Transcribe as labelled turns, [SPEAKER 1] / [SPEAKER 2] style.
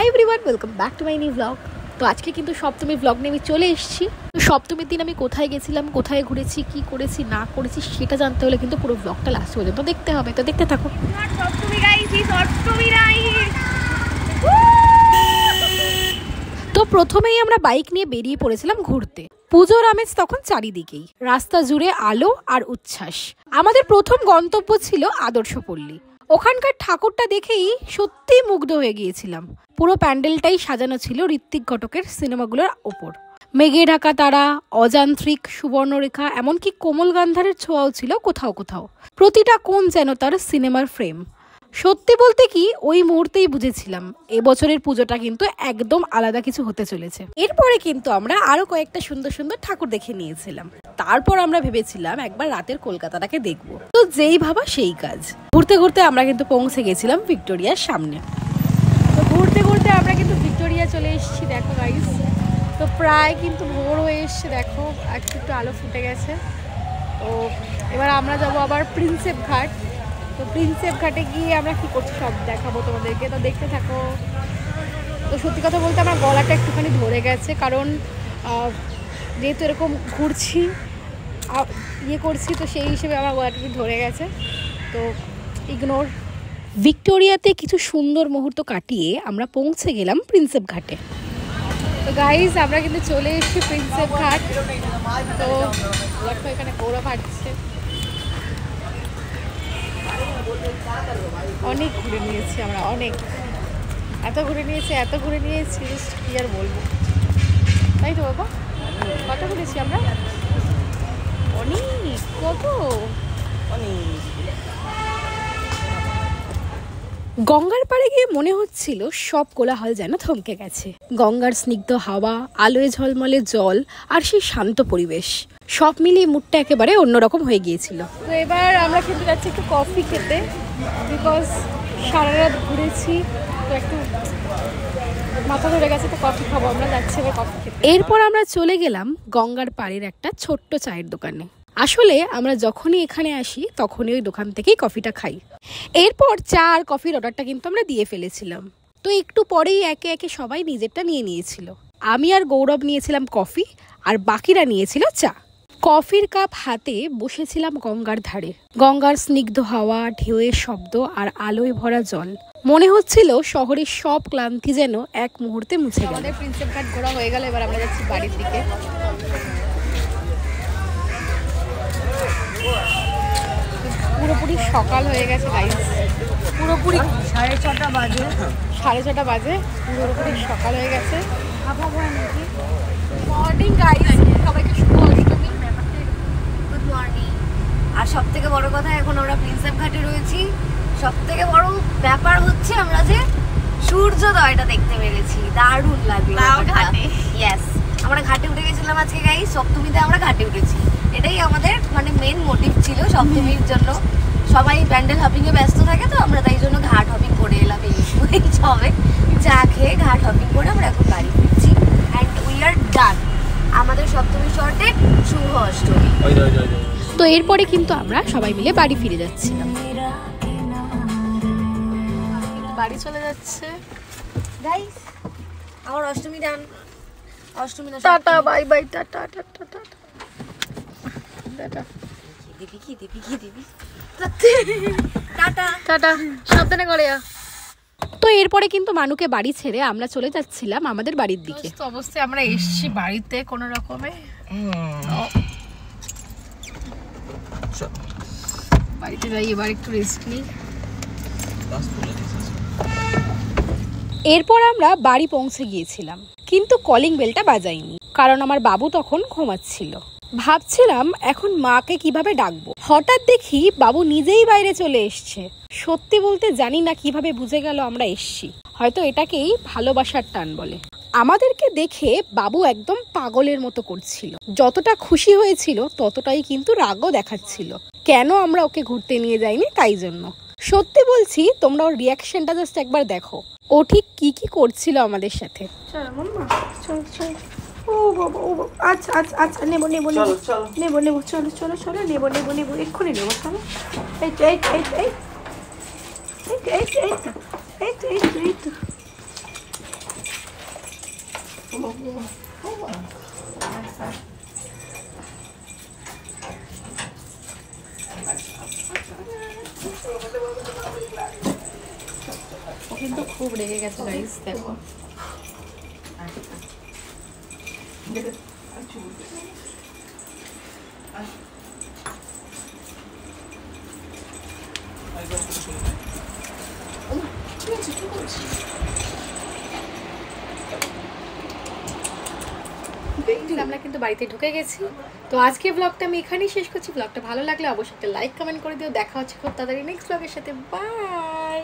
[SPEAKER 1] Hi everyone, welcome back to my new blog. তো আজকে কিন্তু সপ্তমীর ব্লগ নিয়ে আমি চলে এসেছি। তো সপ্তমীর দিন আমি কোথায় গেছিলাম, কোথায় ঘুরেছি, কি করেছি না করেছি সেটা জানতে হলে কিন্তু পুরো ব্লগটা লাস্ট পর্যন্ত দেখতে হবে। তো দেখতে থাকো। তো প্রথমেই আমরা বাইক নিয়ে বেরিয়ে পড়েছিলাম ঘুরতে। পুজোর আমেজ তখন চারিদিকেই, রাস্তা জুড়ে আলো আর উচ্ছ্বাস। আমাদের প্রথম গন্তব্য ছিল আদর্শপল্লী। ওখানকার ঠাকুরটা দেখেই সত্যি মুগ্ধ হয়ে গিয়েছিলাম। পুরো প্যান্ডেলটাই সাজানো ছিল ঋত্বিক ঘটকের সিনেমাগুলোর ওপর। মেঘে ঢাকা তারা, অযান্ত্রিক, সুবর্ণরেখা, এমনকি কোমল গান্ধারের ছোঁয়াও ছিল কোথাও কোথাও। প্রতিটা কোণ যেন তার সিনেমার ফ্রেম। সত্যি বলতে কি, ওই মুহূর্তেই বুঝেছিলাম এবছরের পুজোটা কিন্তু একদম আলাদা কিছু হতে চলেছে। এরপরে কিন্তু আমরা আরো কয়েকটা সুন্দর সুন্দর ঠাকুর দেখে নিয়েছিলাম। তারপর আমরা ভেবেছিলাম একবার রাতের কলকাতাটাকে দেখবো। তো যেই ভাবা সেই কাজ। ঘুরতে ঘুরতে আমরা কিন্তু পৌঁছে গেছিলাম ভিক্টোরিয়ার সামনে। তো ঘুরতে ঘুরতে আমরা কিন্তু ভিক্টোরিয়া চলে এসেছি। দেখো গাইস, তো প্রায় কিন্তু ভোর হয়ে এসছে। দেখো একটু একটু আলো ফুটে গেছে। তো এবার আমরা যাবো আবার প্রিন্সেপ ঘাট। তো প্রিন্সেপ ঘাটে গিয়ে আমরা কি করছি সব দেখাবো তোমাদেরকে, তো দেখতে থাকো। তো সত্যি কথা বলতে আমার গলাটা একটুখানি ধরে গেছে, কারণ যেহেতু এরকম ঘুরছি ইয়ে করছি, তো সেই হিসেবে আমার গলাটা একটু ধরে গেছে, তো ইগনোর। ভিক্টোরিয়াতে কিছু সুন্দর মুহূর্ত কাটিয়ে আমরা পৌঁছে গেলাম প্রিন্সেপ ঘাটে। তো গাইজ আমরা কিন্তু চলে এসেছি প্রিন্সেপ ঘাট। তো দেখো এখানে গৌরব হাঁটছে। অনেক ঘুরে নিয়েছি আমরা, অনেক, এত ঘুরে নিয়েছি কি আর বলবো, তাই তো বাবা? কত ঘুরেছি আমরা? অনেক, কত অনেক। গঙ্গার পাড়ে গিয়ে মনে হচ্ছিল সব কোলাহল যেন থমকে গেছে। গঙ্গার স্নিগ্ধ হাওয়া, আলোয় ঝলমলে জল আর সেই শান্ত পরিবেশ, সব মিলিয়ে মুডটা একেবারে অন্যরকম হয়ে গিয়েছিল। তো এবার আমরা কিন্তু যাচ্ছি একটু কফি খেতে, বিকজ সারা রাত ঘুরেছি, তো একটু মাথা ধরে গেছে, তো কফি খাবো। আমরা যাচ্ছি এবার কফি খেতে। এরপর আমরা চলে গেলাম গঙ্গার পাড়ের একটা ছোট্ট চায়ের দোকানে। আসলে আমরা যখনই এখানে আসি তখনই ওই দোকান থেকেই কফিটা খাই। এরপর চা আর কফির অর্ডারটা কিন্তু আমরা দিয়ে ফেলেছিলাম। তো একটু পরেই একে একে সবাই নিজেরটা নিয়ে নিয়েছিল। আমি আর গৌরব নিয়েছিলাম কফি, আর বাকিরা নিয়েছিল চা। কফির কাপ হাতে বসেছিলাম গঙ্গার ধারে। গঙ্গার স্নিগ্ধ হাওয়া, ঢেউয়ের শব্দ আর আলোয় ভরা জল, মনে হচ্ছিল শহরের সব ক্লান্তি যেন এক মুহূর্তে মুছে গেল। আমাদের প্রিন্সেপ ঘাট ঘোরা হয়ে গেল, এবার আমরা যাচ্ছি বাড়ির দিকে। পুরোপুরি সকাল হয়ে গেছে গাইস, পুরোপুরি 6:30 বাজে, 6:30 বাজে, পুরোপুরি সকাল হয়ে গেছে। মর্নিং গাইস, সবাইকে শুভ অষ্টমী।
[SPEAKER 2] Good morning. আর সব থেকে বড় কথা, এখন আমরা প্রিন্সেপ ঘাটে রয়েছি। সব থেকে বড় ব্যাপার হচ্ছে আমরা যে সূর্যোদয়টা দেখতে পেরেছি, দারুণ লাগলো ঘাটে। ইয়েস, আমরা ঘাটে উঠে গেছিলাম আজকে গাইস। সপ্তমীতে আমরা ঘাটে উঠেছি, এটাই আমাদের মানে মেন মোটিভ ছিল সপ্তমীর জন্য। সবাই প্যান্ডেল হপিং এ ব্যস্ত থাকে, তো আমরা তাই জন্য ঘাট হপিং করে এলাম। এই সবে চা খেয়ে ঘাট হপিং করে আমরা এখন বাড়ি ফিরছি। অ্যান্ড উই আর ডান। আমাদের সপ্তমী শর্টে শুভ অষ্টমী।
[SPEAKER 1] তো এরপরে কিন্তু আমরা সবাই মিলে বাড়ি ফিরে যাচ্ছিলাম। বাড়ি চলে যাচ্ছে
[SPEAKER 2] গাইস, আমার অষ্টমী ডান। অষ্টমী না,
[SPEAKER 1] tata, bye bye, tata tata tata tata.
[SPEAKER 2] দিবি টাটা
[SPEAKER 1] টাটা, সাবধানে করে। তো এরপরে কিন্তু মানুকে বাড়ি ছেড়ে আমরা চলে যাচ্ছিলাম আমাদের বাড়ির দিকে। তো অবশ্যই আমরা এসেছি বাড়িতে কোনো রকমে। বাড়িতে যাই, এবার একটু রেস্ট নিই। এরপর আমরা বাড়ি পৌঁছে গিয়েছিলাম, কিন্তু কলিং বেলটা বাজাইনি, কারণ আমার বাবু তখন ঘুমাচ্ছিল। ভাবছিলাম এখন মাকে কিভাবে ডাকবো। হঠাৎ দেখি বাবু নিজেই বাইরে চলে এসছে। সত্যি বলতে জানি না কিভাবে বুঝে গেল আমরা এসছি। হয়তো এটাকেই ভালোবাসার টান বলে। আমাদেরকে দেখে বাবু একদম পাগলের মতো করছিল। যতটা খুশি হয়েছিল ততটাই কিন্তু রাগও দেখাচ্ছিল, কেন আমরা ওকে ঘুরতে নিয়ে যাইনি তাই জন্য। সত্যি বলছি, তোমরা ওর রিয়াকশনটা জাস্ট একবার দেখো, ও ঠিক কি কি করছিল আমাদের সাথে। চলো মাম্মা, চলো চলো। ও বাবা, ও বাবা, আচ্ছা আচ্ছা আচ্ছা, নেবো নেবো নেবো নেবো নেবো, চলো চলো চলো, নেবো নেবো নেবো, এক্ষুনি নেবো, চলো। এই তো এই এই এই এই এই এই তো এই তো এই তো এই তো ও কিন্তু খুব রেগে গেছে গাইস, দেখো। আমরা কিন্তু বাড়িতে ঢুকে গেছি। তো আজকে ব্লগটা আমি এখানেই শেষ করছি। ব্লগটা ভালো লাগলে অবশ্যই একটা লাইক কমেন্ট করে দিও। দেখা হচ্ছে খুব তাড়াতাড়ি নেক্সট ব্লগের সাথে। বাই।